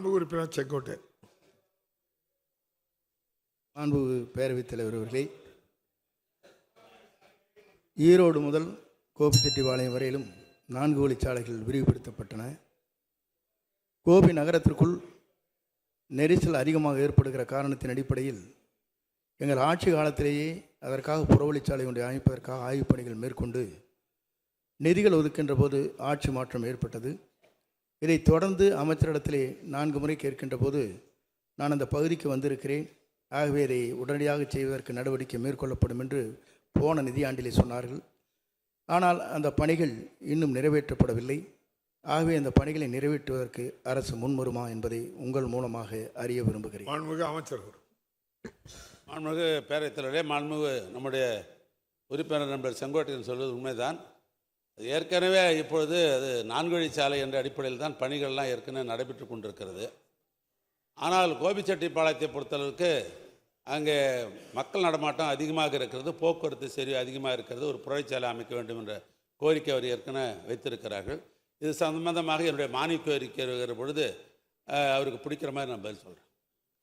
மாண்புமிகு உறுப்பினர் செங்கோட்டை. மாண்புமிகு பேரவைத் தலைவர் அவர்களே, ஈரோடு முதல் கோபிச்செட்டிப்பாளையம் வரையிலும் 4 வழிச்சாலைகள் விரிவுபடுத்தப்பட்டன. கோபி நகரத்திற்குள் நெரிசல் அதிகமாக ஏற்படுகிற காரணத்தின் அடிப்படையில் எங்கள் ஆட்சி காலத்திலேயே அதற்காக புறவழிச்சாலை ஒன்றை அமைப்பதற்காக ஆய்வுப் பணிகள் மேற்கொண்டு நிதிகள் ஒதுக்கின்ற போது ஆட்சி மாற்றம் ஏற்பட்டது. இதை தொடர்ந்து அமைச்சரிடத்திலே 4 முறை கேட்கின்ற போது நான் அந்த பகுதிக்கு வந்திருக்கிறேன், ஆகவே இதை உடனடியாக செய்வதற்கு நடவடிக்கை மேற்கொள்ளப்படும் என்று போன நிதியாண்டிலே சொன்னார்கள். ஆனால் அந்த பணிகள் இன்னும் நிறைவேற்றப்படவில்லை. ஆகவே அந்த பணிகளை நிறைவேற்றுவதற்கு அரசு முன்வருமா என்பதை உங்கள் மூலமாக அறிய விரும்புகிறேன். மாண்புமிகு அமைச்சர். மாண்புமிகு பேரவைத் தலைவரே, மாண்புமிகு நம்முடைய உறுப்பினர் நண்பர் செங்கோட்டையன் சொல்வது உண்மைதான். ஏற்கனவே இப்பொழுது அது 4 வழிச்சாலை என்ற அடிப்படையில் தான் பணிகள்லாம் ஏற்கனவே நடைபெற்று கொண்டிருக்கிறது. ஆனால் கோபிச்செட்டிப்பாளையத்தை பொறுத்தளவுக்கு அங்கே மக்கள் நடமாட்டம் அதிகமாக இருக்கிறது, போக்குவரத்து சரி அதிகமாக இருக்கிறது, ஒரு புறவழிச்சாலை அமைக்க வேண்டும் என்ற கோரிக்கை அவர் ஏற்கனவே வைத்திருக்கிறார்கள். இது சம்பந்தமாக என்னுடைய மானிய கோரிக்கை வருகிற பொழுது அவருக்கு பிடிக்கிற மாதிரி நான் பதில் சொல்கிறேன்.